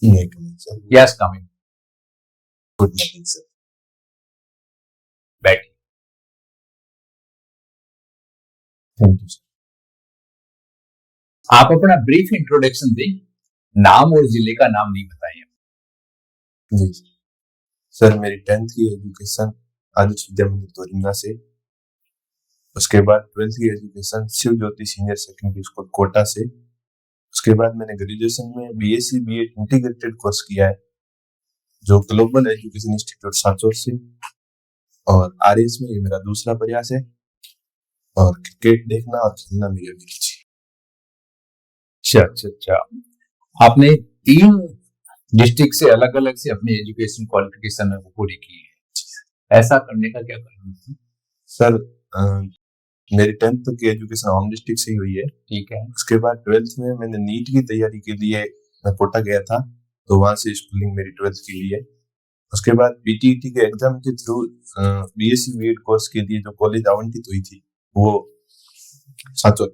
नहीं coming sir. Yes coming. Good morning sir. बैठ। Thank you sir. आप अपना ब्रीफ इंट्रोडक्शन दें, नाम और जिले का नाम नहीं बताएं। जी सर, मेरी 10th की एजुकेशन आदर्श विद्या मंदिर तोरिंगा से, उसके बाद 12th की एजुकेशन शिव ज्योति सीनियर सेकेंडरी स्कूल कोटा से, उसके बाद मैंने ग्रेजुएशन में बीएससी बीएड इंटीग्रेटेड कोर्स किया है जो ग्लोबल एजुकेशन इंस्टीट्यूट सांचौर से, और आरएस में ये मेरा दूसरा प्रयास है, और क्रिकेट देखना और खेलना मेरी अभिरुचि। अच्छा, आपने 3 डिस्ट्रिक्ट से अलग अलग से अपनी एजुकेशन क्वालिफिकेशन पूरी की है, ऐसा करने का क्या कारण है? सर मेरी 10th तक की एजुकेशन होम डिस्ट्रिक्ट से ही हुई है। ठीक है। उसके बाद 12th में मैंने नीट की तैयारी के लिए मैं कोटा गया था, तो वहां से स्कूलिंग मेरी 12th की हुई है। उसके बाद पीटीईटी के एग्जाम के थ्रू बीएससी बीएड कोर्स के लिए जो कॉलेज आवंटित हुई थी वो सांचौर।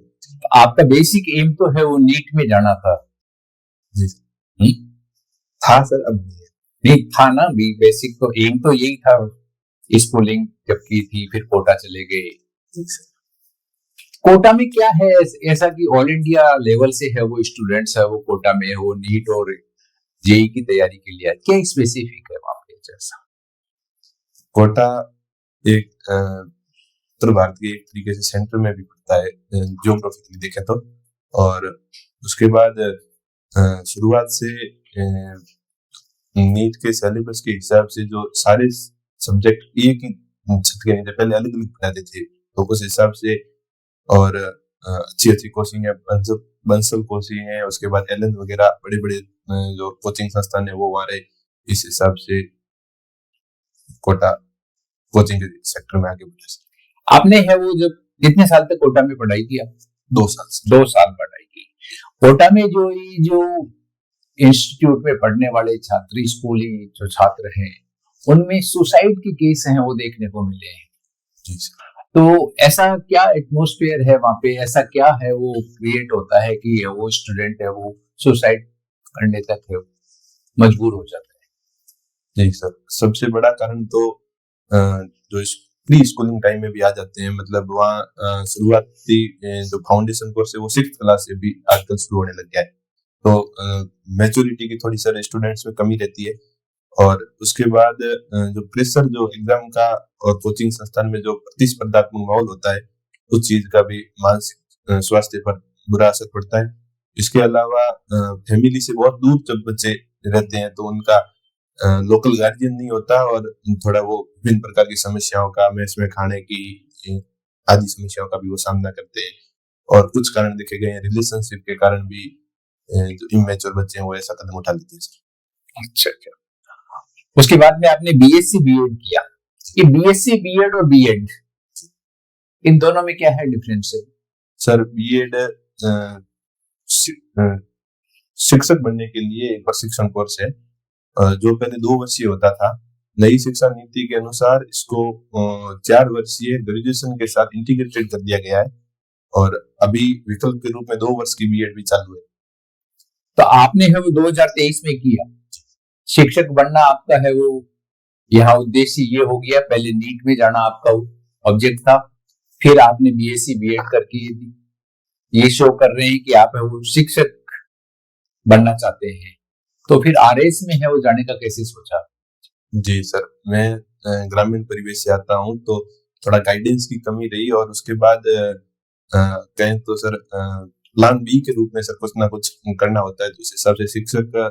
आपका बेसिक एम तो है वो नीट में जाना था? जी था सर, अब नहीं था ना, भी बेसिक तो एम तो यही था। स्कूलिंग जब की थी फिर कोटा चले गए। कोटा में क्या है ऐसा कि ऑल इंडिया लेवल से है वो स्टूडेंट्स है वो कोटा में है, वो नीट और जेई की तैयारी के लिए क्या स्पेसिफिक है वहां पे? जैसा कोटा एक उत्तर भारत के एक तरीके से सेंटर में भी पड़ता है ज्योग्राफिकली देखें तो, और उसके बाद शुरुआत से नीट के सिलेबस के हिसाब से जो सारे सब्जेक्ट एक ही छत के नीचे पहले अलग अलग पढ़ाते थे, तो उस हिसाब से, और अच्छी अच्छी कोचिंग है, बंसल कोचिंग है, उसके बाद एलन वगैरह बड़े बड़े जो कोचिंग संस्थान है वो वहाँ रहे। इस हिसाब से कोटा कोचिंग के सेक्टर में आगे बढ़ा। आपने है वो जब कितने साल तक कोटा में पढ़ाई की? 2 साल 2 साल पढ़ाई की कोटा में। जो इंस्टीट्यूट में पढ़ने वाले छात्र, स्कूली जो छात्र हैं, उनमें सुसाइड के केस हैं वो देखने को मिले हैं। जी सर। तो ऐसा क्या एटमॉस्फेयर है वहां पे, ऐसा क्या है वो क्रिएट होता है कि वो स्टूडेंट है वो सुसाइड करने तक है मजबूर हो जाता है? जी सर, सबसे बड़ा कारण तो जो प्री स्कूलिंग टाइम में भी आ जाते हैं, मतलब वहाँ शुरुआती जो फाउंडेशन कोर्स है वो 6th क्लास से भी आजकल शुरू होने लग गया है, तो मैच्योरिटी की थोड़ी सर स्टूडेंट्स में कमी रहती है। और उसके बाद जो प्रेशर जो एग्जाम का और कोचिंग संस्थान में जो प्रतिस्पर्धात्मक माहौल होता है, उस चीज का भी मानसिक स्वास्थ्य पर बुरा असर पड़ता है। इसके अलावा फैमिली से बहुत दूर जब बच्चे रहते हैं तो उनका लोकल गार्जियन नहीं होता, और थोड़ा वो विभिन्न प्रकार की समस्याओं का, मेस में खाने की आदि समस्याओं का भी वो सामना करते हैं। और कुछ कारण देखे गए हैं रिलेशनशिप के कारण भी जो इमेच्योर बच्चे हैं वो ऐसा कदम उठा लेते हैं। अच्छा। उसके बाद में आपने बीएससी बीएड किया। ये बीएससी बीएड और बीएड इन दोनों में क्या है डिफरेंस है? सर बीएड शिक्षक बनने के लिए एक प्रशिक्षण कोर्स है जो पहले 2 वर्षीय होता था। नई शिक्षा नीति के अनुसार इसको 4 वर्षीय ग्रेजुएशन के साथ इंटीग्रेटेड कर दिया गया है, और अभी विकल्प के रूप में 2 वर्ष की बीएड भी चालू है। तो आपने है वो 2023 में किया। शिक्षक बनना आपका है वो यहाँ उद्देश्य ये हो गया, पहले नीट में जाना आपका ऑब्जेक्ट था, फिर आपने बीएससी बीएड करके ये शो कर रहे हैं कि आप है वो शिक्षक बनना चाहते हैं, तो फिर आरएस में है वो जाने का कैसे सोचा? जी सर, मैं ग्रामीण परिवेश से आता हूँ, तो थोड़ा गाइडेंस की कमी रही, और उसके बाद कहें तो सर प्लान बी के रूप में सर कुछ ना कुछ करना होता है, तो उस हिसाब से शिक्षक का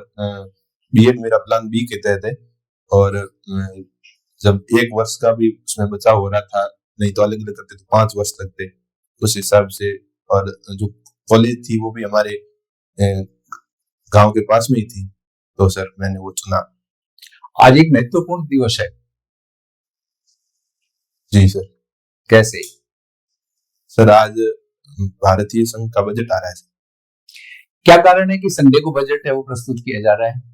बीएड मेरा प्लान बी के तहत है। और जब 1 वर्ष का भी उसमें बचाव हो रहा था, नहीं तो अलग अलग करते तो 5 वर्ष लगते, उस हिसाब से, और जो कॉलेज थी वो भी हमारे गांव के पास में ही थी, तो सर मैंने वो चुना। आज एक महत्वपूर्ण दिवस है। जी सर। कैसे? सर आज भारतीय संघ का बजट आ रहा है। क्या कारण है कि संडे को बजट है वो प्रस्तुत किया जा रहा है?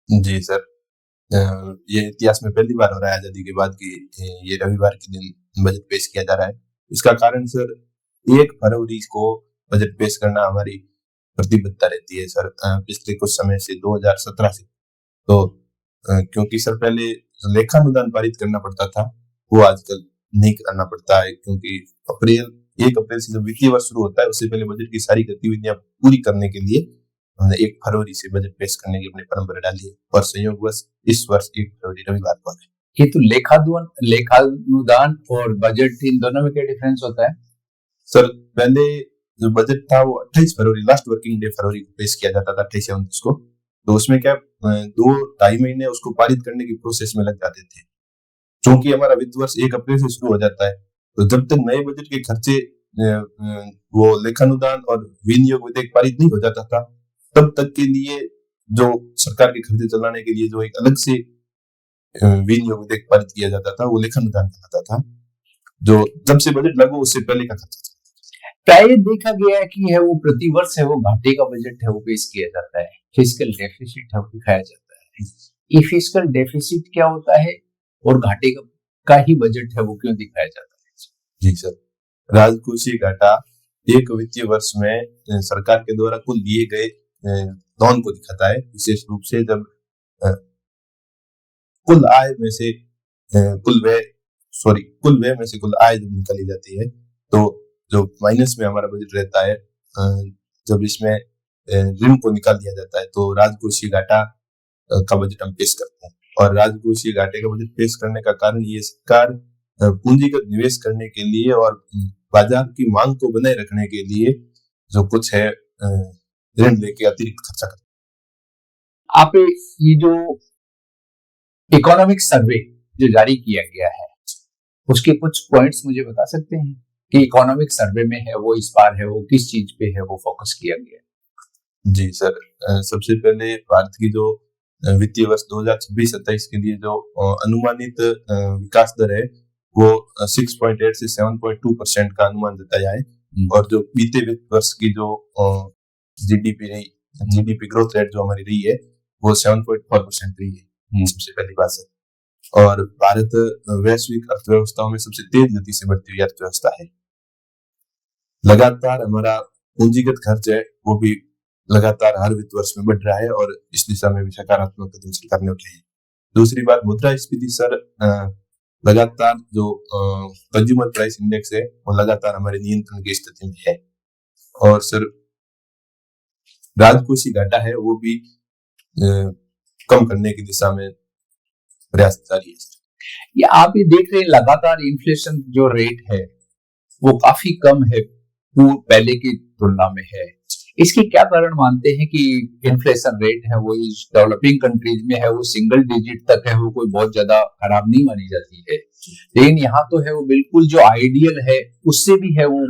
जी सर, ये इतिहास में पहली बार हो रहा है आजादी के बाद कि ये रविवार के दिन बजट पेश किया जा रहा है। इसका कारण सर 1 फरवरी को बजट पेश करना हमारी प्रतिबद्धता रहती है सर पिछले कुछ समय से 2017 से। तो क्योंकि सर पहले लेखानुदान पारित करना पड़ता था, वो आजकल नहीं करना पड़ता है, क्योंकि 1 अप्रैल से जब वित्तीय वर्ष शुरू होता है उससे पहले बजट की सारी गतिविधियां पूरी करने के लिए हमने 1 फरवरी से बजट पेश करने की अपनी परंपरा डाली है, और संयोगवश इस वर्ष 1 फरवरी रविवार को है। ये तो लेखानुदान और बजट, इन दोनों में क्या डिफरेंस होता है? सर पहले जो बजट था वो 28 फरवरी, लास्ट वर्किंग डे फरवरी को पेश किया जाता था, 28 या 29 को। तो उसमें क्या 2-2.5 महीने उसको पारित करने की प्रोसेस में लग जाते थे। चूंकि हमारा वित्त वर्ष 1 अप्रैल से शुरू हो जाता है, तो जब तक नए बजट के खर्चे वो लेखानुदान और विनियोग विधेयक पारित नहीं हो जाता था, तब तक के लिए जो सरकार के खर्चे चलाने के लिए जो एक अलग से विनियोग विधेयक पारित किया जाता था, वो लेखानुदान कहलाता था, जो जब से बजट लागू उससे पहले का खर्चा। प्राय देखा गया है कि है वो प्रतिवर्ष है वो घाटे का बजट है वो पेश किया जाता है, फिस्कल डेफिसिट है वो दिखाया जाता है। ये फिस्कल डेफिसिट क्या होता है और घाटे का ही बजट है वो क्यों दिखाया जाता है? जी सर, राजकोषीय घाटा एक वित्तीय वर्ष में सरकार के द्वारा कुल दिए गए लोन को दिखाता है, विशेष रूप से जब कुल आय में से कुल व्यय में से कुल आय जब निकाली जाती है, तो जो माइनस में हमारा बजट रहता है, जब इसमें ऋण को निकाल दिया जाता है, तो राजकोषीय घाटा का बजट हम पेश करते हैं। और राजकोषीय घाटे का बजट पेश करने का कारण ये सरकार पूंजीगत निवेश करने के लिए और बाजार की मांग को बनाए रखने के लिए जो कुछ है ऋण लेके अतिरिक्त खर्चा करते हैं। आप ये जो इकोनॉमिक सर्वे जो जारी किया गया है उसके कुछ पॉइंट्स मुझे बता सकते हैं कि इकोनॉमिक सर्वे में है वो इस बार है वो किस चीज पे है वो फोकस किया गया है? जी सर, सबसे पहले भारत की जो वित्तीय वर्ष 2026-27 के लिए जो अनुमानित विकास दर है वो 6.8 से 7.2% का अनुमान जताया है, और जो बीते वित्त वर्ष की जो जीडीपी ग्रोथ रेट जो हमारी रही है वो 7.4% रही है, सबसे पहली बात है। और भारत वैश्विक अर्थव्यवस्थाओं में सबसे तेज गति से बढ़ती हुई अर्थव्यवस्था है। लगातार हमारा पूंजीगत खर्च है वो भी लगातार हर वित्त वर्ष में बढ़ रहा है, और इस दिशा में भी सकारात्मक कदम सरकार ने उठाए हैं। दूसरी बात, मुद्रास्फीति सर लगातार जो कंज्यूमर प्राइस इंडेक्स है वो लगातार हमारे नियंत्रण की स्थिति में है, और सर राजकोषीय घाटा है वो भी कम करने की दिशा में प्रयास जारी है। ये आप ये देख रहे हैं लगातार इन्फ्लेशन जो रेट है वो काफी कम है, पहले की तुलना में है। इसके क्या कारण मानते हैं कि इन्फ्लेशन रेट है वो इस डेवलपिंग कंट्रीज में है वो सिंगल डिजिट तक है वो कोई बहुत ज्यादा खराब नहीं मानी जाती है, लेकिन यहाँ तो है वो बिल्कुल जो आइडियल है उससे भी है वो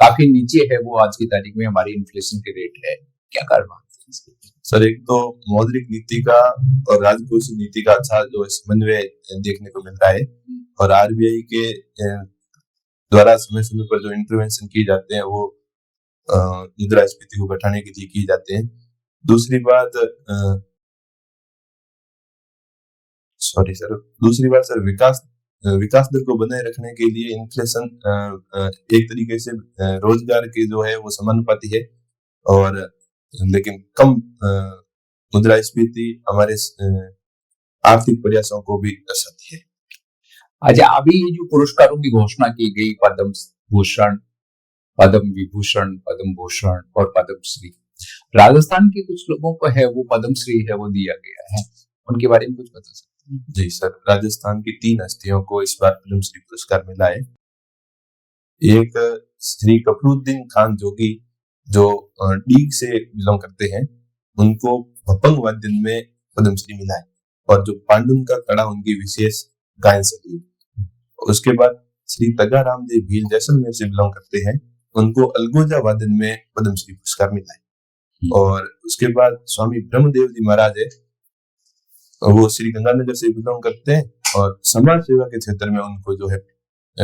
काफी नीचे है वो आज की तारीख में हमारी इन्फ्लेशन के रेट है। क्या कारण मानते हैं इसके? सर एक तो मौद्रिक नीति का और राजकोषीय नीति का अच्छा जो समन्वय देखने को मिलता है, और आरबीआई के द्वारा समय समय पर जो इंटरवेंशन किए जाते हैं वो मुद्रास्फीति को घटाने के लिए किए जाते हैं। दूसरी बात सर विकास दर को बनाए रखने के लिए इन्फ्लेशन एक तरीके से रोजगार के जो है वो समानुपाती है, और लेकिन कम मुद्रास्फीति हमारे आर्थिक प्रयासों को भी दर्शाती है। अच्छा, अभी ये जो पुरस्कारों की घोषणा की गई, पद्म भूषण, पद्म विभूषण, पद्म भूषण और पद्मश्री, राजस्थान के कुछ लोगों को है वो पद्मश्री है वो दिया गया है, उनके बारे में कुछ बता सकते हैं? जी सर, राजस्थान की 3 हस्तियों को इस बार पद्मश्री पुरस्कार मिला है। एक श्री कफरुद्दीन खान जोगी जो डीग से बिलोंग करते हैं, उनको भपंग वाद्य में पद्मश्री मिला है, और जो पांडुन का कड़ा उनकी विशेष गायन शैली। उसके बाद श्री तगा रामदेव भील जैसलमेर से बिलोंग करते हैं, उनको अलगोजा वादन में पद्मश्री पुरस्कार मिला है। और उसके बाद स्वामी ब्रह्मदेव जी महाराज है, वो श्री गंगानगर से बिलोंग करते हैं, और समाज सेवा के क्षेत्र में उनको जो है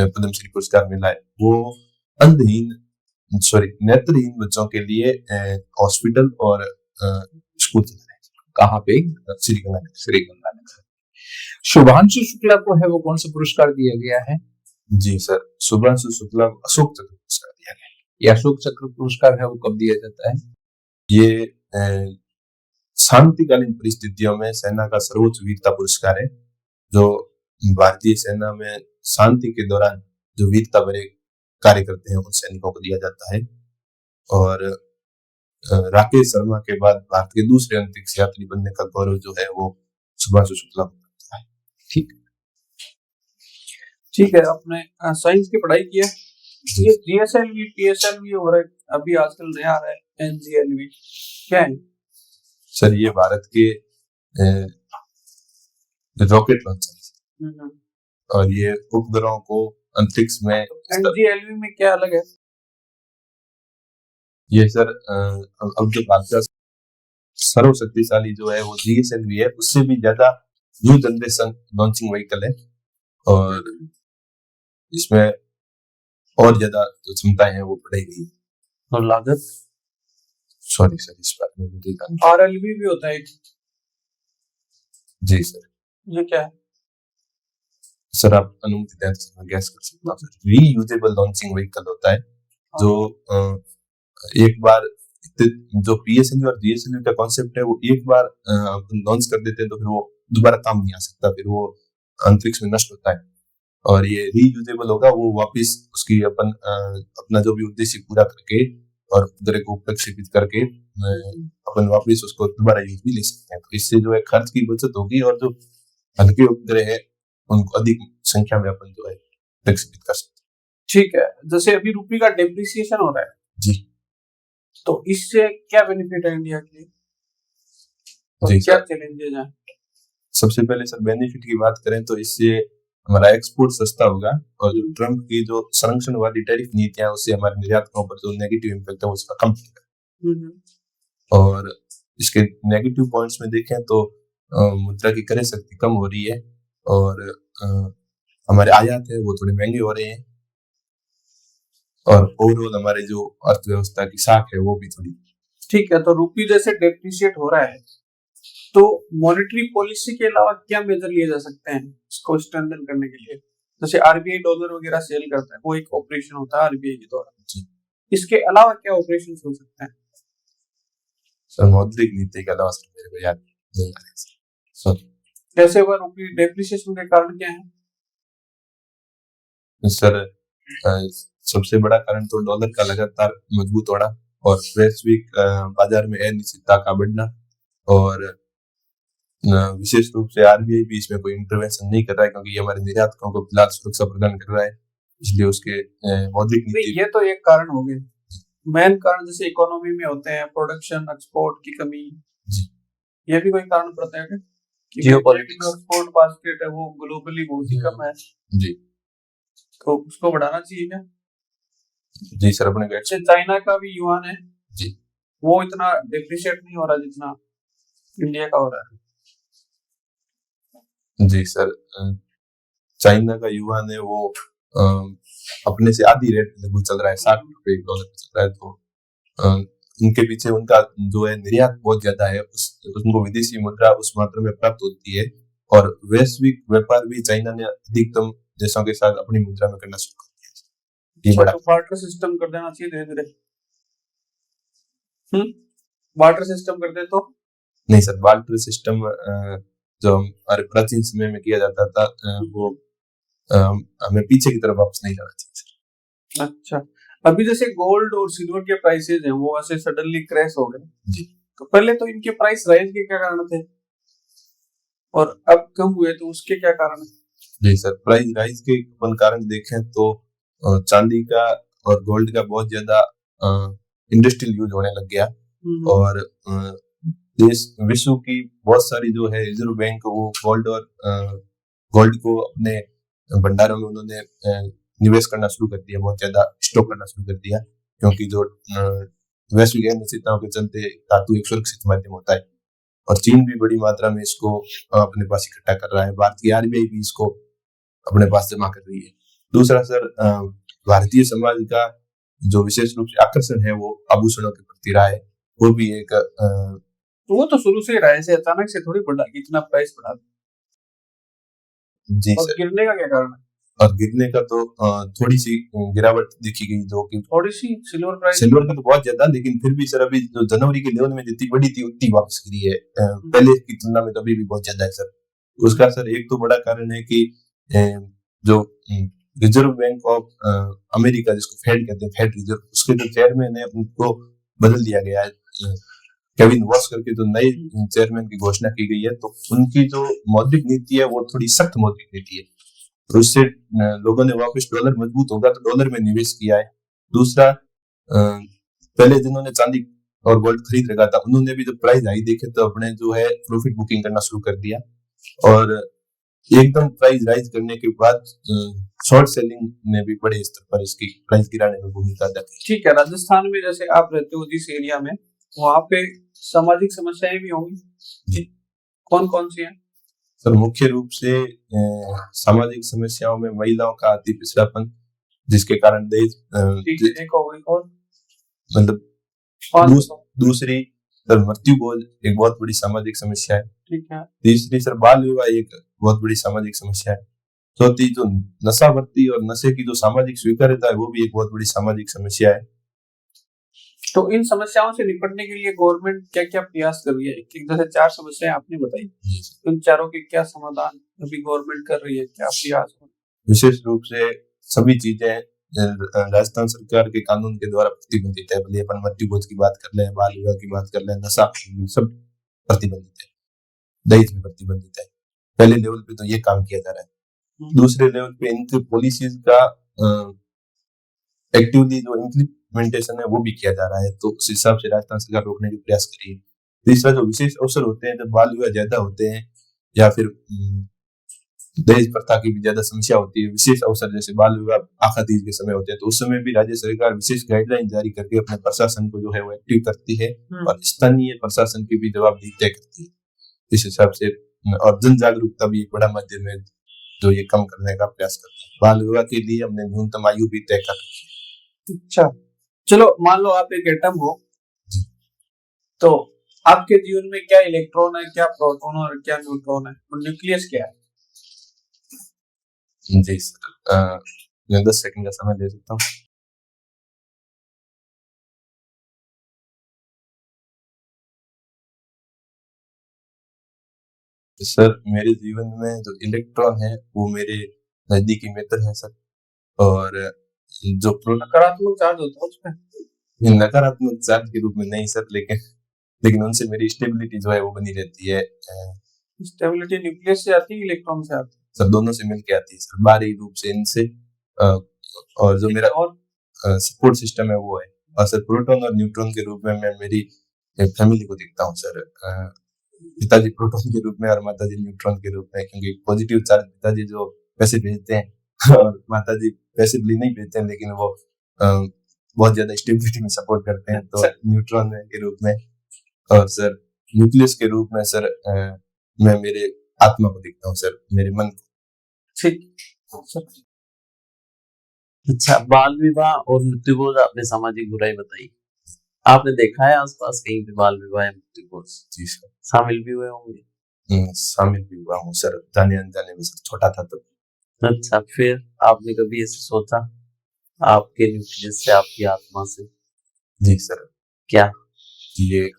पद्मश्री पुरस्कार मिला है। वो नेत्रहीन बच्चों के लिए हॉस्पिटल और स्कूल चला रहे हैं। कहाँ पे? श्री गंगानगर। शुभांशु शुक्ला को है वो कौन सा पुरस्कार दिया गया है? जी सर, शुभांशु शुक्ला को अशोक चक्र पुरस्कार दिया गया है। ये अशोक चक्र पुरस्कार है वो कब दिया जाता है? ये शांतिकालीन परिस्थितियों में सेना का सर्वोच्च वीरता पुरस्कार है, जो भारतीय सेना में शांति के दौरान जो वीरता भरे कार्य करते हैं उन सैनिकों को दिया जाता है। और राकेश शर्मा के बाद भारत के दूसरे अंतरिक्ष यात्री बनने का गौरव जो है वो सुभाष शुक्ला को मिलता है। ठीक है, आपने साइंस की पढ़ाई की है। जी। ये जीएसएलवी पीएसएलवी और अभी आजकल नया आ रहा है एनजीएलवी, क्या है? सर ये भारत के रॉकेट लॉन्चर हम्म, और ये उपग्रहों को अंतरिक्ष में एनजीएलवी में क्या अलग है? ये सर अब जो भारत का सर्वशक्तिशाली जो है वो जीएसएलवी है, उससे भी ज्यादा न्यू जनरेशन लॉन्चिंग व्हीकल है और इसमें और ज्यादा जो क्षमताएं हैं वो बढ़ाई गई। और लागत? सॉरी सर, इस बात में मुझे आरएलवी भी होता है एक। जी सर। ये क्या है? सर आप अनुमति दें तो मैं गैस कर सकता हूँ। रीयूजेबल लॉन्चिंग व्हीकल होता है जो एक बार जो पीएसएलवी और जीएसएलवी का कॉन्सेप्ट है वो एक बार लॉन्च कर देते हैं तो फिर वो दोबारा काम नहीं आ सकता, फिर वो अंतरिक्ष में नष्ट होता है। और ये रीयूजेबल होगा, वो वापस उसकी अपना जो भी उद्देश्य पूरा करके और उपग्रह को प्रक्षेपित करके अपन वापस उसको दोबारा यूज भी ले सकते हैं। तो इससे जो है खर्च की बचत होगी और जो हल्के उपग्रह है उनको अधिक संख्या में अपन जो है प्रक्षेपित कर सकते हैं। ठीक है, जैसे अभी रुपये का डेप्रिसिएशन हो रहा है जी, तो इससे क्या बेनिफिट है इंडिया के लिए? जी क्या सर। चैलेंजेस हैं? सबसे पहले सर बेनिफिट की बात करें तो इससे हमारा एक्सपोर्ट सस्ता होगा और जो ट्रम्प की जो संरक्षणवादी टैरिफ नीतियां उससे हमारे निर्यातकों पर जो नेगेटिव इम्पैक्ट है उसका कम होगा। और इसके नेगेटिव पॉइंट्स में देखें तो मुद्रा की क्रय शक्ति कम हो रही है और हमारे आयात है वो थोड़े महंगे हो रहे हैं और ओवरऑल हमारे जो अर्थव्यवस्था की साख है वो भी थोड़ी। ठीक है, तो रुपये जैसे डेप्रिशिएट हो रहा है तो मॉनेटरी पॉलिसी के अलावा क्या मेजर लिए जा सकते हैं इसको स्ट्रेंथन करने के लिए? जैसे आरबीआई डॉलर वगैरह सेल करता है, वो एक ऑपरेशन होता है आरबीआई के द्वारा। इसके अलावा क्या ऑपरेशंस हो सकते हैं? सर मौद्रिक नीति के अलावा सर मेरे को याद नहीं आ रहा सर। जैसे वह रुपये डेप्रिसिएशन के कारण क्या है? सर सबसे बड़ा कारण तो डॉलर का लगातार मजबूत होना और वैश्विक बाजार में अनिश्चितता का बढ़ना और विशेष रूप से आरबीआई भी इसमें कोई इंटरवेंशन नहीं कर रहा है क्योंकि ये हमारे निर्यातकों को फिलहाल सुरक्षा प्रदान कर रहा है, इसलिए उसके मौद्रिक नीति। ये तो एक कारण हो गए। मेन कारण जैसे इकोनॉमी में होते हैं प्रोडक्शन एक्सपोर्ट की कमी, ये भी कोई कारण पड़ता है कि जियोपॉलिटिक्स एक्सपोर्ट बास्केट है वो ग्लोबली बहुत ही कम है जी, तो उसको बढ़ाना चाहिए क्या? जी सर। अपने चाइना का भी युआन है जी, वो इतना डेप्रिशिएट नहीं हो रहा जितना इंडिया का हो रहा है। जी सर, चाइना का युआन है वो अपने से आधी रेट लगभग चल रहा है, 60 रुपए डॉलर पे चल रहा है। तो इनके पीछे उनका जो है निर्यात बहुत ज्यादा है, उनको विदेशी मुद्रा उस मात्रा में प्राप्त होती है और वैश्विक व्यापार भी चाइना ने अधिकतम देशों के साथ अपनी मुद्रा में करना शुरू कर दिया। ये बड़ा बार्टर सिस्टम कर देना चाहिए धीरे धीरे। बार्टर सिस्टम कर दे तो नहीं सर, बार्टर सिस्टम जो हमारे प्राचीन समय में किया जाता था वो हमें पीछे की तरफ वापस नहीं जाना चाहिए। अच्छा, अभी जैसे गोल्ड और सिल्वर के प्राइसेस हैं वो ऐसे सडनली क्रैश हो गए जी, तो पहले तो इनके प्राइस राइज के क्या कारण थे और अब कम हुए तो उसके क्या कारण है? जी सर, प्राइस राइज के अपन कारण देखें तो चांदी का और गोल्ड का बहुत ज्यादा इंडस्ट्रियल यूज होने लग गया और देश विश्व की बहुत सारी जो है रिजर्व बैंक वो गोल्ड और गोल्ड को अपने भंडारों में उन्होंने निवेश करना शुरू कर दिया, बहुत ज्यादा स्टॉक करना शुरू कर दिया क्योंकि जो वैश्विक अनिश्चितताओं के चलते धातु एक सुरक्षित माध्यम होता है और चीन भी बड़ी मात्रा में इसको अपने पास इकट्ठा कर रहा है। भारतीय आरबीआई भी इसको अपने पास जमा कर रही है। दूसरा सर, भारतीय समाज का जो विशेष रूप से आकर्षण है वो आभूषणों के प्रति रहा है, वो भी एक वो तो शुरू से रहा है, ऐसे अचानक से थोड़ी बढ़ा, इतना प्राइस बढ़ा जी और सर। गिरने का क्या कारण है? और गिरने का तो थोड़ी सी गिरावट देखी गई, जो कि थोड़ी सी सिल्वर प्राइस सिल्वर का तो बहुत ज्यादा, लेकिन फिर भी सर अभी जो जनवरी के लेवल में जितनी बड़ी थी उतनी वापस गिरी है पहले की तुलना में, तो अभी भी बहुत ज्यादा है सर। उसका सर एक तो बड़ा कारण है कि अ, जो रिजर्व बैंक ऑफ अमेरिका, जिसको फेड कहते हैं, फेड रिजर्व, उसके जो चेयरमैन है उनको बदल दिया गया है, केविन वॉश करके जो नए चेयरमैन की घोषणा की गई है। तो उनकी जो मौद्रिक नीति है वो थोड़ी सख्त मौद्रिक नीति है, तो उससे लोगों ने वापस डॉलर मजबूत होगा तो डॉलर में निवेश किया है। दूसरा, पहले जिन्होंने चांदी और गोल्ड खरीद रखा था उन्होंने भी जब प्राइस हाई देखे तो अपने जो है प्रॉफिट बुकिंग करना शुरू कर दिया, और एकदम प्राइस राइज करने के बाद शॉर्ट सेलिंग ने भी बड़े स्तर पर इसकी प्राइस गिराने में भूमिका अदा की। ठीक है, राजस्थान में जैसे आप रहते हो जिस एरिया में, वहाँ पे सामाजिक समस्याएं भी होंगी जी। कौन कौन सी हैं? सर मुख्य रूप से सामाजिक समस्याओं में महिलाओं का अति पिछड़ापन, जिसके कारण दहेज ठीक है, एक हो गई और मतलब पांच दूस, बताओ। दूसरी सर मृत्यु बोझ एक बहुत बड़ी सामाजिक समस्या है। ठीक है, तीसरी सर बाल विवाह एक बहुत बड़ी सामाजिक समस्या है। चौथी जो नशावर्ती और नशे की जो सामाजिक स्वीकार्यता है वो भी एक बहुत बड़ी सामाजिक समस्या है। तो इन समस्याओं से निपटने के लिए गवर्नमेंट क्या क्या प्रयास कर रही है? एक जैसे 4 समस्याएं आपने बताई, उन चारों के क्या समाधान अभी गवर्नमेंट कर रही है, क्या प्रयास हो? विशेष रूप से सभी चीजें राजस्थान सरकार के कानून के द्वारा प्रतिबंधित है, भले अपन मृत्यु भोज की बात कर लें, बाल विवाह की बात कर लें, नशा सब प्रतिबंधित है, दहेज भी प्रतिबंधित है। पहले लेवल पे तो ये काम किया जा रहा है। दूसरे लेवल पे इनकी पॉलिसीज का एक्टिवली जो इम्प्लीमेंटेशन है वो भी किया जा रहा है, तो उस हिसाब से राजस्थान सरकार रोकने की प्रयास कर रही है। तीसरा, जो विशेष अवसर होते हैं जब बाल विवाह ज्यादा होते हैं या फिर दहेज प्रथा की भी ज्यादा समस्या होती है, विशेष अवसर जैसे बाल विवाह आखा तीज के समय होते हैं, तो उस समय भी राज्य सरकार विशेष गाइडलाइन जारी करके अपने प्रशासन को जो है वो एक्टिव करती है और स्थानीय प्रशासन की भी जवाबदेही तय करती है। इस हिसाब से और जन जागरूकता भी एक बड़ा माध्यम है जो ये कम करने का प्रयास करता है। बाल विवाह के लिए हमने न्यूनतम आयु भी तय कर रखी है। अच्छा, चलो मान लो आप एक एटम हो, तो आपके जीवन में क्या इलेक्ट्रॉन है, क्या प्रोटॉन और क्या न्यूट्रॉन है, और न्यूक्लियस क्या है? जी सर, मैं 10 सेकंड का समय दे सकता हूँ। तो सर मेरे जीवन में जो इलेक्ट्रॉन है वो मेरे नजदीकी मित्र है सर, और जो नकारात्मक चार्ज होता है उसमें? नकारात्मक चार्ज के रूप में नहीं सर, लेकिन उनसे मेरी स्टेबिलिटी जो है वो बनी रहती है। स्टेबिलिटी न्यूक्लियस से आती है, इलेक्ट्रॉन से आती है? सर दोनों से मिलके आती है सर, बाहरी रूप से इनसे, और जो मेरा सपोर्ट सिस्टम है वो है। और सर प्रोटॉन और न्यूट्रॉन के रूप में मैं मेरी फैमिली को दिखता हूँ सर, पिताजी प्रोटॉन के रूप में और माताजी न्यूट्रॉन के रूप में, क्योंकि पॉजिटिव चार्ज पिताजी जो पैसे भेजते हैं और माताजी पैसे नहीं भेजते हैं, लेकिन वो बहुत ज्यादा स्टेबिलिटी में सपोर्ट करते हैं, तो न्यूट्रॉन के रूप में। और सर न्यूक्लियस के रूप में सर मैं मेरे आत्मा को दिखता हूँ सर, मेरे मन को। ठीक। अच्छा, बाल विवाह और मृत्यु भोज आपने सामाजिक बुराई बताई, आपने देखा है आसपास कहीं पे बाल विवाह या मृत्यु भोज? जी सर, शामिल भी हुए होंगे? शामिल भी हुआ हूँ सर, जाने अनजाने में सर, छोटा था तब। अच्छा, फिर आपने कभी ऐसे सोचा आपके न्यूक्लियस से, आपकी आत्मा से? जी सर, क्या ये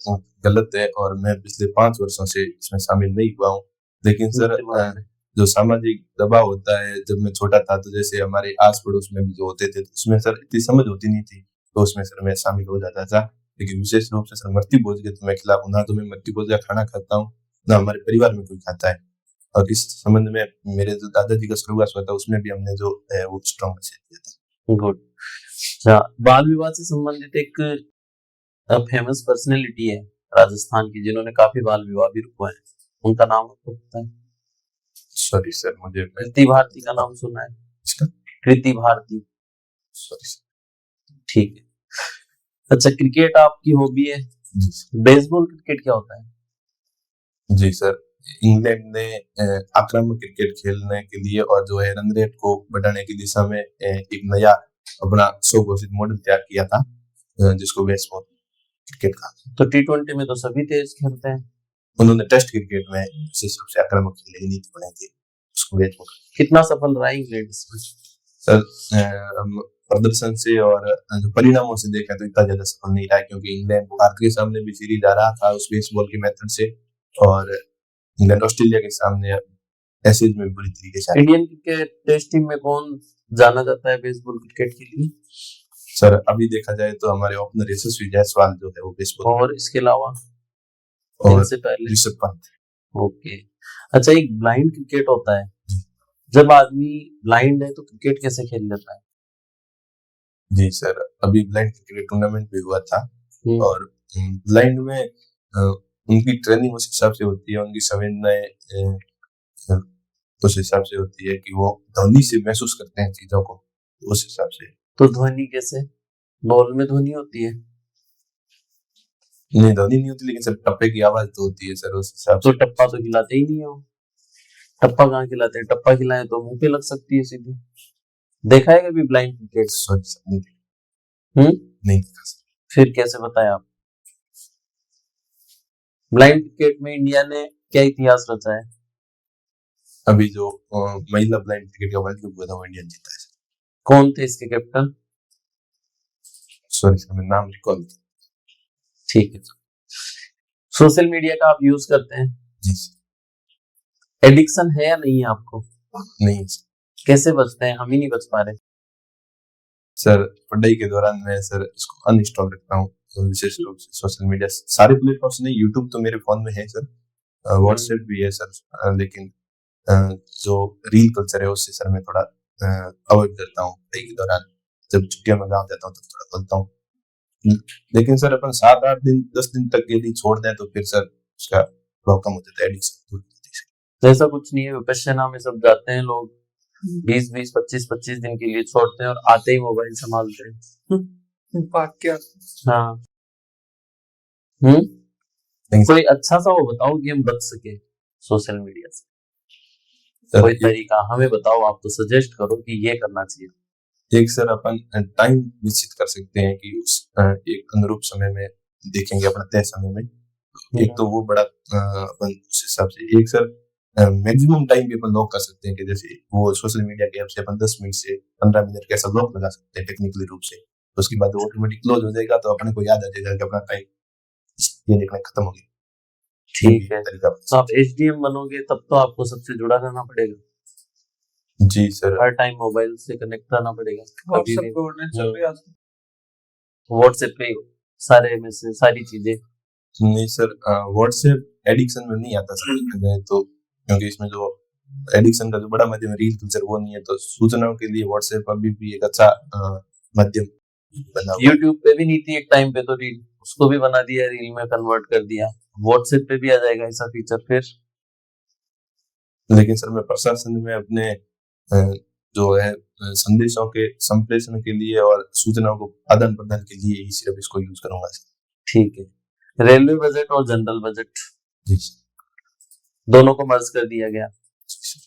गलत है और मैं पिछले 5 वर्षों से इसमें शामिल नहीं हुआ हूँ, लेकिन सर जो सामाजिक दबाव होता है, जब मैं छोटा था तो जैसे हमारे आस पड़ोस में भी जो होते थे उसमें सर इतनी समझ होती नहीं थी, तो उसमें सर मैं शामिल हो जाता था। लेकिन विशेष रूप से सर मृत्यु भोज के तो मैं खिलाफ हूँ, ना तो मैं मृत्यु भोज का खाना खाता हूँ, ना हमारे परिवार में कोई खाता है। और इस संबंध में मेरे जो दादाजी का स्वर्गवास हुआ था उसमें भी हमने जो है वो स्ट्रॉन्ग मैसेज दिया था। गुड। अच्छा, बाल विवाह से संबंधित एक फेमस पर्सनैलिटी है राजस्थान की जिन्होंने काफी बाल विवाह भी रुकवाए, उनका नाम आपको पता है? सॉरी सर, मुझे कृति भारती का नाम सुना है? इसका कृति भारती। Sorry sir. ठीक है। अच्छा, क्रिकेट आपकी हॉबी है? बेसबॉल क्रिकेट क्या होता है? जी सर, इंग्लैंड ने आक्रामक क्रिकेट खेलने के लिए और जो है रन रेट को बढ़ाने की दिशा में एक नया अपना स्वघोषित मॉडल तैयार किया था, जिसको बेसबॉल क्रिकेट कहा। तो T20 में तो सभी तेज खेलते हैं। उन्होंने टेस्ट क्रिकेट में विशेष रूप से आक्रामक खेलने की नीति बनाई थी, उसको भेजूंगा। कितना सफल रहा इंग्लैंड इसमें? सर हम प्रदर्शन से और जो परिणामों से देखें तो इतना ज्यादा सफल नहीं रहा है, क्योंकि इंग्लैंड भारत के सामने भी सीरीज आ रहा था उस बेसबॉल के मेथड से, और इंग्लैंड ऑस्ट्रेलिया के सामने एसेज में बुरी तरीके से इंडियन क्रिकेट टेस्ट टीम में कौन जाना जाता है बेसबॉल क्रिकेट के लिए? सर अभी देखा जाए तो हमारे ओपनर यशस्वी जायसवाल जो है वो बेसबॉल, और इसके अलावा और इनसे पहले? ऋषभ पंत। ओके। अच्छा, एक ब्लाइंड क्रिकेट होता है, जब आदमी ब्लाइंड है तो क्रिकेट कैसे खेल लेता है? जी सर, अभी ब्लाइंड क्रिकेट टूर्नामेंट भी हुआ था, हम्म, और ब्लाइंड में उनकी ट्रेनिंग उस हिसाब से होती है, उनकी संवेदनाएं उस हिसाब से होती है कि वो ध्वनि से महसूस करते हैं चीजों को, उस हिसाब से। तो ध्वनि कैसे? बॉल में ध्वनि होती है? नहीं, ध्वनि नहीं होती, लेकिन सर टप्पे की आवाज तो होती है सर, उस हिसाब तो से। टप्पा तो खिलाते ही नहीं हो। टप्पा कहाँ खिलाते हैं? टप्पा खिलाए तो मुंह पे लग सकती है सीधी। देखा है कभी ब्लाइंड क्रिकेट? सॉरी सर, नहीं हम्म, नहीं देखा सर। फिर कैसे बताएं आप? ब्लाइंड क्रिकेट में इंडिया ने क्या इतिहास रचा है? अभी जो महिला ब्लाइंड क्रिकेट का वर्ल्ड कप हुआ था वो इंडिया जीता है सर। कौन थे इसके कैप्टन? सॉरी सर, मैं नाम रिकॉल। ठीक है। सोशल मीडिया का आप यूज करते हैं? जी सर। एडिक्शन है या नहीं है आपको? नहीं सर। कैसे बचते हैं? हम ही नहीं बच पा रहे। सर पढ़ाई के दौरान मैं सर इसको अनइंस्टॉल रखता हूँ, तो विशेष रूप से सोशल मीडिया सारे प्लेटफॉर्म्स नहीं, यूट्यूब तो मेरे फोन में है सर, व्हाट्सएप भी है सर, लेकिन जो रील कल्चर है उससे सर मैं थोड़ा अवॉइड करता हूँ पढ़ाई के दौरान। जब छुट्टियों में गाँव जाता हूँ तब थोड़ा खोलता हूँ, लेकिन सर अपन 7-8 दिन 10 दिन तक यदि छोड़ दें तो फिर सर उसका प्रॉब्लम कम हो जाता है, एडिक्शन दूर हो जाती है। ऐसा कुछ नहीं है, विपश्यना में सब जाते हैं लोग, 20-20, 25-25 दिन के लिए छोड़ते हैं और आते ही मोबाइल संभालते हैं। वाक्य हाँ। नहीं कोई अच्छा सा वो बताओ कि हम बच सके सोशल मीडिया से। सर, कोई तरीका हमें बताओ, आप तो सजेस्ट करो कि ये करना चाहिए। एक सर अपन टाइम निश्चित कर सकते हैं कि उस एक अनुरूप समय में देखेंगे, अपना तय समय में। एक तो वो बड़ा अपन उस हिसाब से, एक सर मैक्सिमम टाइम भी अपन लॉक कर सकते हैं कि जैसे वो सोशल मीडिया के ऐप से अपन 10 मिनट से 15 मिनट का ऐसा लॉक लगा सकते हैं टेक्निकली रूप से, तो उसके बाद वो ऑटोमेटिक क्लोज हो जाएगा, तो अपने को याद आ जाएगा कि अपना टाइम ये देखना खत्म हो गया। ठीक है। तरीका। तो आप एचडीएम बनोगे तब तो आपको सबसे जुड़ा रहना पड़ेगा, जी सर। हर टाइम मोबाइल से कनेक्ट रहना पड़ेगा। कभी व्हाट्सएप भी गवर्नेंस चल रही है आजकल। व्हाट्सएप पे सारे मैसेज, सारी चीजें। नहीं सर, व्हाट्सएप एडिक्शन में नहीं आता सर, देखा जाए तो, क्योंकि इसमें जो एडिक्शन का जो बड़ा माध्यम है रील कल्चर वो नहीं है, तो सूचनाओं के लिए व्हाट्सएप अभी भी एक अच्छा माध्यम बना हुआ है। यूट्यूब पे भी नहीं थी एक टाइम पे तो रील, उसको भी बना दिया, रील में कन्वर्ट कर दिया। व्हाट्सएप पे भी आ जाएगा ऐसा फीचर फिर। लेकिन सर मैं प्रशासन में अपने जो है संदेशों के संप्रेषण के लिए और सूचनाओं को आदान प्रदान के लिए ही सिर्फ इसको यूज करूंगा सर। ठीक है। रेलवे बजट और जनरल बजट जी सर। दोनों को मर्ज कर दिया गया, जी सर।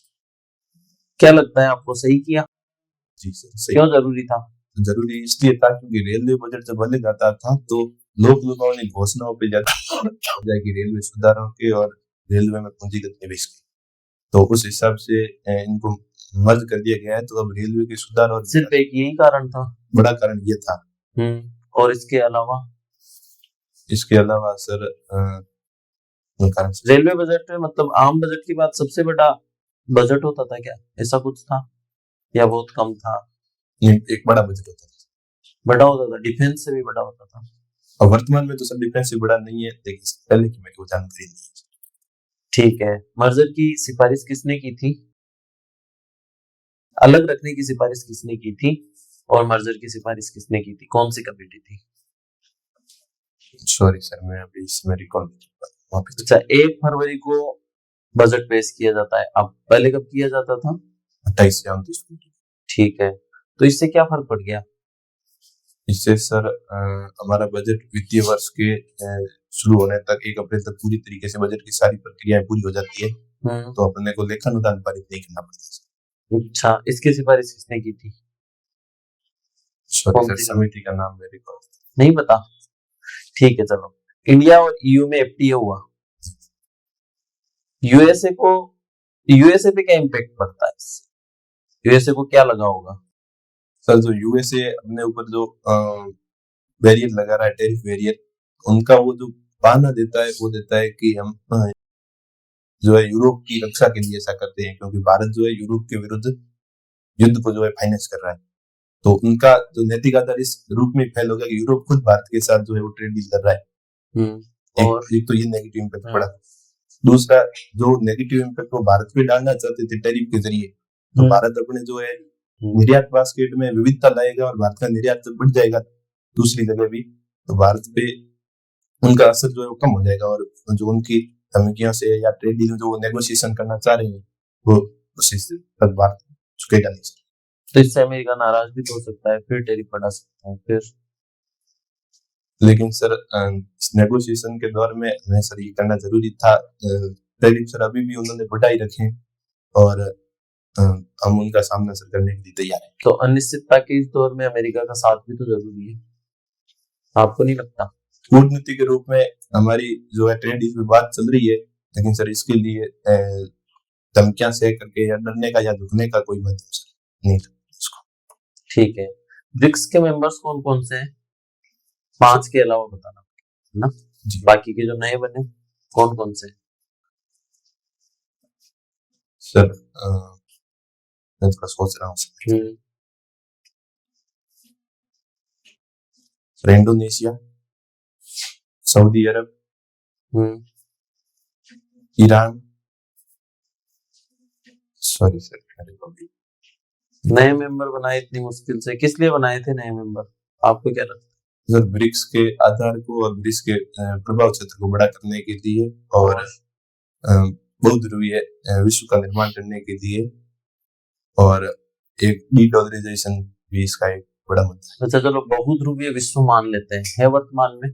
क्या लगता है आपको, सही किया? जी सर, सही। क्यों जरूरी था? जरूरी इसलिए था क्योंकि रेलवे बजट जब अलग आता था तो लोगों ने घोषणाओं पे ज्यादा कि रेलवे सुधारों के और रेलवे में पूंजीगत निवेश के, तो उस हिसाब से इनको मर्ज कर दिया गया है। तो अब रेलवे के सुधार और सिर्फ एक यही कारण था? बड़ा कारण ये था। और इसके अलावा? इसके अलावा सर कारण से रेलवे बजट में मतलब आम बजट की बात, सबसे बड़ा बजट होता था क्या, ऐसा कुछ था या बहुत कम था? एक बड़ा बजट होता था, बड़ा होता था, डिफेंस से भी बड़ा होता था। और वर्तमान में तो सर डिफेंस से बड़ा नहीं है, लेकिन पहले की मेरे को जानकारी नहीं है। ठीक है। मर्जर की सिफारिश किसने की थी? अलग रखने की सिफारिश किसने की थी और मर्जर की सिफारिश किसने की थी? कौन सी कमेटी थी? सॉरी सर, मैं अभी इसमें रिकॉल नहीं कर पा रहा। अच्छा, 1 फरवरी को बजट पेश किया जाता है, अब पहले कब किया जाता था? 28 या 29। ठीक है। तो इससे क्या फर्क पड़ गया? इससे सर हमारा बजट वित्तीय वर्ष के शुरू होने तक 1 अप्रैल तक पूरी तरीके से बजट की सारी प्रक्रियाएं पूरी हो जाती है, तो अपने को लेखानुदान पारित नहीं करना पड़ता। अच्छा, इसकी सिफारिश किसने की थी? सॉरी सर, समिति का नाम मेरे को नहीं पता। ठीक है, चलो। इंडिया और ईयू में एफटीए हुआ, यूएसए को यूएसए पे क्या इम्पैक्ट पड़ता है इससे? यूएसए को क्या लगा होगा? सर जो यूएसए अपने ऊपर जो बैरियर लगा रहा है, टैरिफ बैरियर, उनका वो जो बहाना देता है वो देता है कि हम जो है यूरोप की रक्षा के लिए ऐसा करते हैं, क्योंकि भारत जो है यूरोप के विरुद्ध युद्ध को जो है फाइनेंस कर रहा है। तो उनका जो नैतिक आधार इस रूप में फैल हो गया कि यूरोप खुद भारत के साथ जो है वो ट्रेड डील कर रहा है। और एक तो ये नेगेटिव इम्पैक्ट पड़ा। दूसरा जो नेगेटिव इम्पैक्ट वो भारत पे डालना चाहते थे टैरिफ के जरिए, तो भारत अपने जो है निर्यात बास्केट में विविधता लाएगा और भारत का निर्यात जब बढ़ जाएगा दूसरी जगह भी, तो भारत पे उनका असर जो है वो कम हो जाएगा और जो उनकी धमकियों से या ट्रेड डील जो नेगोशिएशन करना चाह रहे हैं वो उसी से तक भारत झुकेगा नहीं। तो इससे अमेरिका नाराज भी तो हो सकता है, फिर टैरिफ बढ़ा सकता है फिर। लेकिन सर इस नेगोशिएशन के दौर में हमें सर ये करना जरूरी था। टैरिफ सर अभी भी उन्होंने बढ़ा ही रखे और हम उनका सामना सर करने के लिए तैयार हैं। तो अनिश्चितता के इस दौर में अमेरिका का साथ भी तो जरूरी है, आपको नहीं लगता? कूटनीति के रूप में हमारी जो है ट्रेड डील पे बात चल रही है, लेकिन सर इसके लिए धमकियां सह करके या डरने का या झुकने का कोई मतलब सर नहीं। ठीक है, ब्रिक्स के मेंबर्स कौन कौन से हैं? 5 के अलावा बताना ना, बाकी के जो नए बने कौन कौन से? सर मैं थोड़ा सोच रहा हूँ सर। इंडोनेशिया, सऊदी अरब, ईरान, सॉरी सर नए मेंबर बनाए इतनी मुश्किल से, किस लिए बनाए थे नए मेंबर, आपको क्या लगता है? सर ब्रिक्स के आधार को और ब्रिक्स के प्रभाव क्षेत्र को बड़ा करने के लिए और बहुध्रुवीय विश्व का निर्माण करने के लिए और एक डीडॉलराइजेशन भी इसका एक बड़ा मुद्दा है। अच्छा चलो बहुध्रुवीय विश्व मान लेते हैं, है वर्तमान में?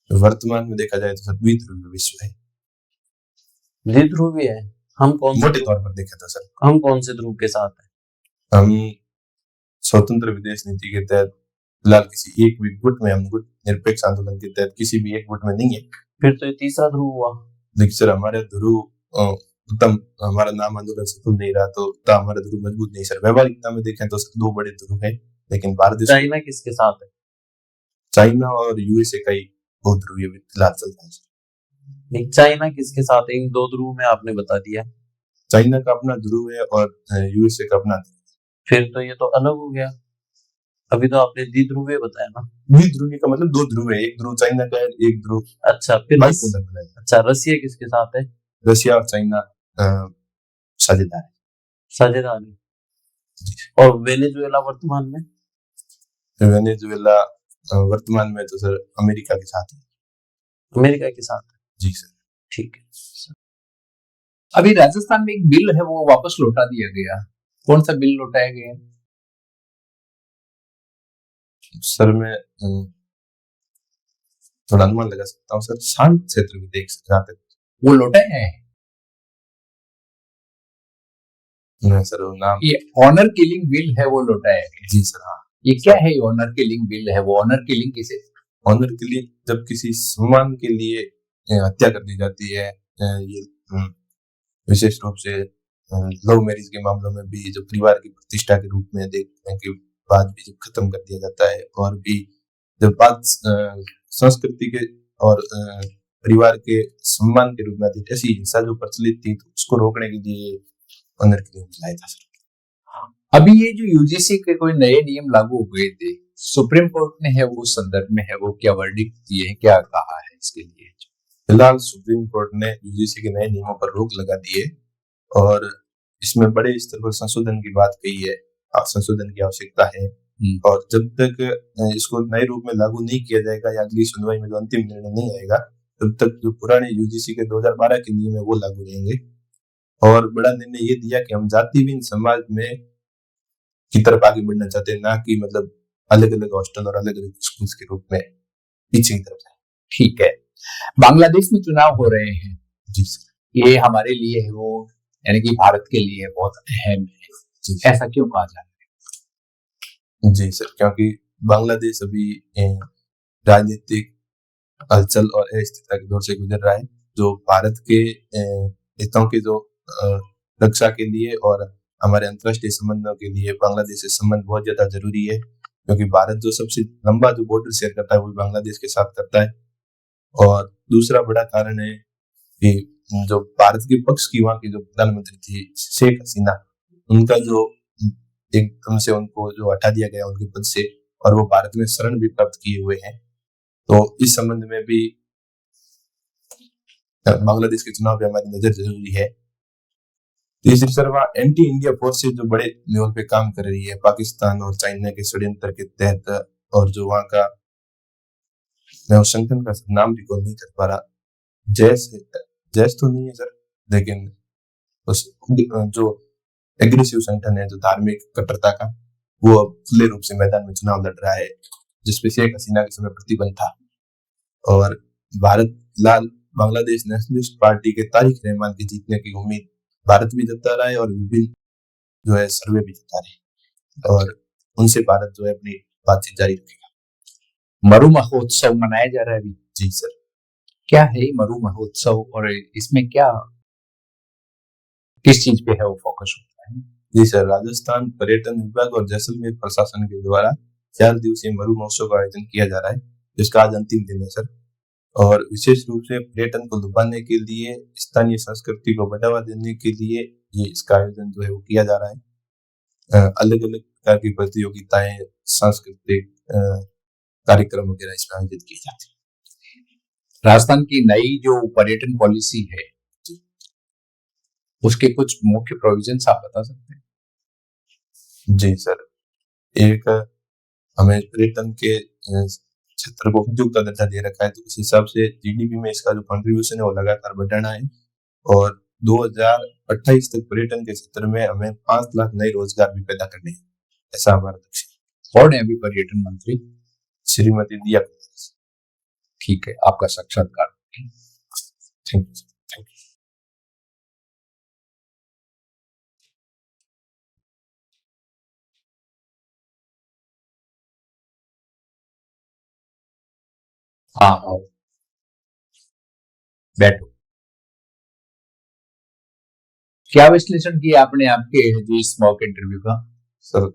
वर्तमान में देखा जाए तो सर द्विध्रुवीय विश्व है। द्विध्रुवीय है? हम कौन मोटे तौर पर देखा था सर, हम कौन से ध्रुव के साथ हैं? हम स्वतंत्र विदेश नीति के तहत फिलहाल किसी एक भी गुट में, हम गुट निरपेक्ष आंदोलन के तहत किसी भी एक गुट में नहीं है। फिर तो ये तीसरा ध्रुव हुआ। देखिए सर हमारे ध्रुव उत्तम, हमारा नाम आंदोलन सफल नहीं रहा तो हमारा ध्रुव मजबूत नहीं सर। व्यवहारिकता में देखें तो सर 2 बड़े ध्रुव है, लेकिन भारत चाइना किसके साथ है? चाइना और यूएसए का ही बहुध्रुवीय फिलहाल चलता है। चाइना किसके साथ है? इन 2 ध्रुव में आपने बता दिया। चाइना का अपना ध्रुव है और यूएसए का अपना। फिर तो ये तो अलग हो गया, अभी तो आपने द्विध्रुवीय बताया ना। द्विध्रुवीय का मतलब 2 ध्रुव है, एक ध्रुव चाइना का है, एक ध्रुव अच्छा फिर अच्छा रसिया किसके साथ है? रसिया और चाइना साझेदार है। साझेदार है। और वेनेजुएला वर्तमान में? वेनेजुएला वर्तमान में तो सर अमेरिका के साथ है। अमेरिका के साथ है जी सर। ठीक है। अभी राजस्थान में एक बिल है वो वापस लौटा दिया गया, कौन सा बिल लौटाया गया? सर मैं थोड़ा अनुमान लगा सकता हूँ सर, शांत क्षेत्र भी देख सकते वो लौटाया है। नहीं सर वो नाम, ये ऑनर किलिंग बिल है वो लौटाया गया। जी सर हाँ। ये क्या है ऑनर किलिंग बिल है वो? ऑनर किलिंग किसे? ऑनर के लिए जब किसी सम्मान के लिए हत्या कर दी जाती है, ये विशेष रूप से लव मैरिज के मामलों में भी जो परिवार की प्रतिष्ठा के रूप में देखने के बाद भी जब खत्म कर दिया जाता है, और भी जब बात संस्कृति के और परिवार के सम्मान के रूप में आती, ऐसी हिंसा जो प्रचलित थी तो उसको रोकने के लिए ऑनर किलिंग लाया था सर। अभी ये जो यूजीसी के कोई नए नियम लागू हो गए थे, सुप्रीम कोर्ट ने है वो संदर्भ में है वो क्या वर्डिक्ट दिए है, क्या कहा है इसके लिए? फिलहाल सुप्रीम कोर्ट ने यूजीसी के नए नियमों पर रोक लगा दी है और इसमें बड़े स्तर पर संशोधन की बात कही है, संशोधन की आवश्यकता है। और जब तक इसको नए रूप में लागू नहीं किया जाएगा या अगली सुनवाई में जो अंतिम निर्णय नहीं आएगा, तब तक जो पुराने यूजीसी के 2012 के नियम है वो लागू रहेंगे। और बड़ा निर्णय ये दिया कि हम जातिहीन समाज में की तरफ आगे बढ़ना चाहते हैं, ना कि मतलब अलग अलग हॉस्टल और अलग अलग स्कूल के रूप में पीछे की तरफ जाए। ठीक है, बांग्लादेश में चुनाव हो रहे हैं जी सर। ये हमारे लिए है वो, यानी कि भारत के लिए बहुत अहम है, ऐसा क्यों कहा जा रहा है? जी सर, क्योंकि बांग्लादेश अभी राजनीतिक हलचल और अस्थिरता के दौर से गुजर रहा है, जो भारत के हितों के जो रक्षा के लिए और हमारे अंतर्राष्ट्रीय संबंधों के लिए बांग्लादेश से संबंध बहुत ज्यादा जरूरी है, क्योंकि भारत जो सबसे लंबा जो बॉर्डर शेयर करता है वो भी बांग्लादेश के साथ करता है। और दूसरा बड़ा कारण है कि जो भारत के पक्ष की वहाँ की जो प्रधानमंत्री थी शेख हसीना, उनका जो एकदम से उनको जो हटा दिया गया उनके पद से, और वो भारत में शरण भी प्राप्त किए हुए हैं। तो इस संबंध में भी बांग्लादेश के चुनाव पे हमारी नजर जरूरी है। तीसरी तरफ एंटी इंडिया फोर्सेज जो बड़े लेवल पे काम कर रही है पाकिस्तान और चाइना के षड्यंत्र के तहत, और जो वहाँ का, मैं उस संगठन का नाम रिकॉल नहीं कर पा रहा, जैस तो नहीं है सर, लेकिन उस जो एग्रेसिव संगठन है जो धार्मिक कट्टरता का, वो अब खुले रूप से मैदान में चुनाव लड़ रहा है, जिसपे शेख हसीना के समय प्रतिबंध था। और भारत फिलहाल बांग्लादेश नेशनलिस्ट पार्टी के तारिक रहमान के जीतने की उम्मीद भारत भी जता रहा है और विभिन्न जो है सर्वे भी जता रहे हैं, और उनसे भारत जो है अपनी बातचीत जारी रखेगा। मरु महोत्सव मनाया जा रहा है अभी। जी सर। क्या है ये मरु महोत्सव और इसमें क्या, किस चीज पे है वो फोकस होता है? जी सर, राजस्थान पर्यटन विभाग और जैसलमेर प्रशासन के द्वारा 4 दिवसीय मरु महोत्सव का आयोजन किया जा रहा है, जिसका आज अंतिम दिन है सर। और विशेष रूप से पर्यटन को लुभाने के लिए, स्थानीय संस्कृति को बढ़ावा देने के लिए ये इसका आयोजन जो है वो किया जा रहा है। अलग अलग प्रकार की प्रतियोगिताएं, सांस्कृतिक कार्यक्रम वगैरह इसमें आयोजित किए जाते हैं। राजस्थान की नई जो पर्यटन पॉलिसी है उसके कुछ मुख्य प्रोविजंस आप बता सकते हैं? जी सर, एक हमें पर्यटन के क्षेत्र को उद्योग का दर्जा दे रखा है, तो उस हिसाब से जीडीपी में इसका जो कंट्रीब्यूशन है वो लगातार बढ़ाना है, और 2028 तक पर्यटन के क्षेत्र में हमें 5 लाख नए रोजगार भी पैदा करने हैं, ऐसा हमारा लक्ष्य है। कौन है अभी पर्यटन मंत्री? श्रीमती दिया। ठीक है, आपका साक्षात्कार। Thank you. हाँ आओ बैठो। क्या विश्लेषण किया आपने आपके जो इस मॉक इंटरव्यू का? सर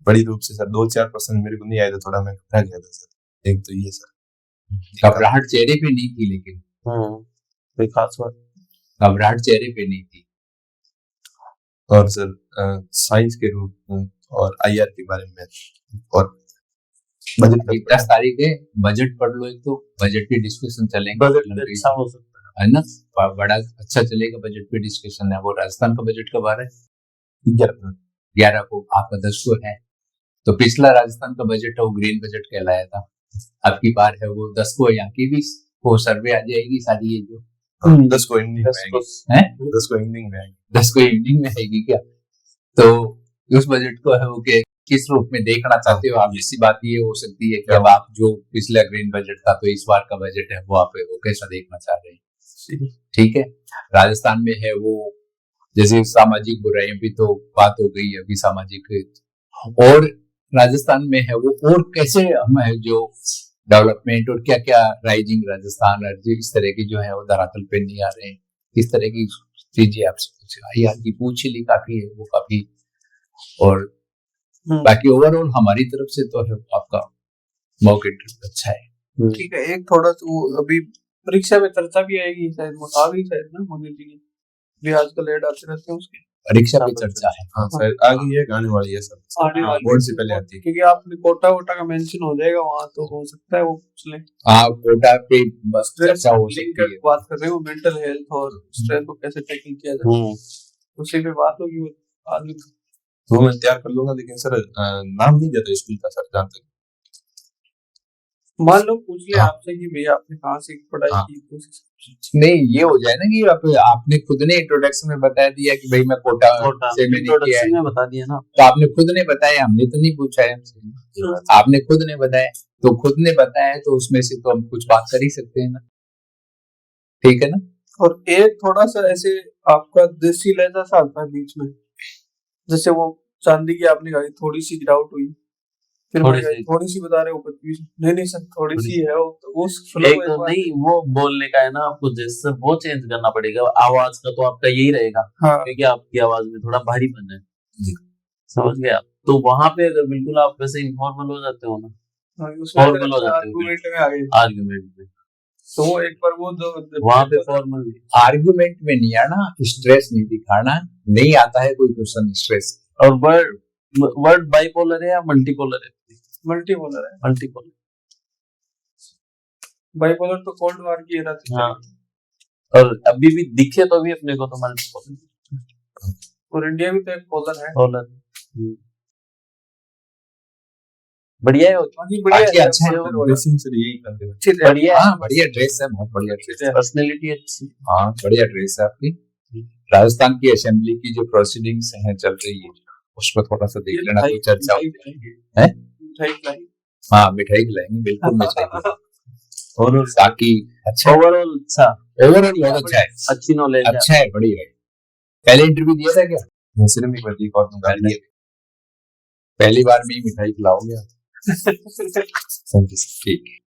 बड़ी रूप से सर 2-4% मेरे को नहीं आया था, थोड़ा मैं घबरा गया था सर। एक तो ये सर, घबराहट चेहरे पे नहीं थी, लेकिन कोई खास बात? घबराहट चेहरे पे नहीं थी। और सर साइंस के रूप और आईआर के बारे में, और बजट 10 तारीख है, बजट पढ़ लो। एक तो बजट पे डिस्कशन चलेंगे, बजट अच्छा हो सकता है ना, बड़ा अच्छा चलेगा। बजट पे डिस्कशन है। वो राजस्थान का बजट कब आ रहा है? 11 को। आपका 10 को है, तो पिछला राजस्थान का बजट है वो ग्रीन बजट कहलाया था। अब की बार है वो 10 को। यहाँ की भी वो सर्वे आ जाएगी सारी, ये जो 10 को इवनिंग में आएगी। 10 को इवनिंग में आएगी। 10 को इवनिंग में आएगी क्या? तो उस बजट को है वो के किस रूप में देखना चाहते हो आप? इसी बात ये हो सकती है कि अब आप जो पिछला ग्रीन बजट था, तो इस बार का बजट है वो आप वो कैसा देखना चाह रहे हैं? ठीक है। राजस्थान में है वो, जैसे सामाजिक बुराइयों की तो बात हो गई अभी, सामाजिक, और राजस्थान में है वो और कैसे हम है जो डेवलपमेंट और क्या क्या राइजिंग राजस्थान इस तरह की जो है वो धरातल पे नहीं आ रहे हैं, इस तरह की चीजें आपसे पूछे। आपकी पूछ ली काफी है वो, काफी। और बाकी ओवरऑल हमारी तरफ से तो है आपका मॉक इंटरव्यू अच्छा है। ठीक है। एक थोड़ा सा वो अभी परीक्षा में चर्चा भी आएगी शायद, वो आ गई शायद ना मोदी जी की, भी आजकल ऐड आते रहते हैं उसके। परीक्षा पे चर्चा है। हाँ सर, आ गई है, आने वाली है सर, आने वाली बोर्ड से पहले आती है, क्योंकि आपने कोटा वोटा का मेंशन हो जाएगा वहाँ, तो हो सकता है वो पूछ लें। हाँ, कोटा पे बस चर्चा हो सकती है। बात कर रहे हो मेंटल हेल्थ और स्ट्रेस को कैसे टैकल किया जाए, उसी पे बात होगी। आदमी वो मैं तैयार कर लूंगा, लेकिन सर नाम नहीं देता स्कूल का सर, जानते मान लो पूछ ले आपसे कि भैया आपने कहाँ से पढ़ाई की। नहीं, ये हो जाए ना कि आपने खुद ने इंट्रोडक्शन में बता दिया कि भाई मैं कोटा से मैंने किया है, बता दिया ना, तो आपने खुद ने बताया, हमने तो नहीं पूछा है हमसे। आपने खुद ने बताया, तो खुद ने बताया तो उसमें से तो हम कुछ बात कर ही सकते हैं ना, ठीक है ना। और एक थोड़ा सा ऐसे आपका देसी लहजा सा आता है बीच में, जैसे वो चांदी की आपने कहा थोड़ी सी गिरावट हुई, फिर थोड़ी मैं कहा, सी। थोड़ी सी बता रहे हो 25, नहीं सर थोड़ी थोड़ी सी है वो, तो उस फ्लो एक नहीं, वो बोलने का है ना आपको, जैसे वो चेंज करना पड़ेगा। आवाज का तो आपका यही रहेगा, हाँ क्योंकि आपकी आवाज में थोड़ा भारीपन है। जी। समझ गए आप? तो वहां पे अगर बिल्कुल आप वैसे इनफॉर्मल हो जाते हो ना, हाँ, उसमें फॉर्मल हो जाते हो आर्गुमेंट में आ गए, आर्ग्यूमेंट में, तो वो एक बार वो जो वहां पे फॉर्मल आर्गुमेंट में नहीं आना, स्ट्रेस नहीं दिखाना, नहीं आता है कोई क्वेश्चन स्ट्रेस। और वर्ड बाइपोलर है या मल्टीपोलर है? मल्टीपोलर है। मल्टीपोलर। बाइपोलर तो कोल्ड वार की एरा थी, हाँ, और अभी भी दिखे तो भी अपने को तो मल्टीपोलर और इंडिया भी तो एक पोलर है। पोलर। बढ़िया है। बाकी बढ़िया बाकी है, अच्छा है, पोलर होगा। ड्रेसिंग से यही करते हैं। अच्छी है। बढ़िया है, हाँ बढ़िया ड्रेस है, बहुत बढ़िया ड्रेस है। पर्सनैलिटी अच्छी। हाँ बढ़िया ड्रेस है आपकी। राजस्थान की असेंबली की जो प्रोसीडिंग्स हैं चल रही है, उसको थोड़ा सा देख ये लेना, कोई चर्चा हो। मिठाई खिलाएंगे। है? मिठाई खिलाएंगे। हाँ मिठाई खिलाएंगे, बिल्कुल मिठाई खिलाएंगे। और बाकी अच्छा, ओवरऑल अच्छा, ओवरऑल बहुत अच्छा है, अच्छी नॉलेज है। अच्छा है, बढ़िया है। पहले इंटरव्यू दिया था क्या? सिर्फ एक बार एक और दूंगा पहले पहली बार में ही मिठाई खिलाओगे आप? ठीक है।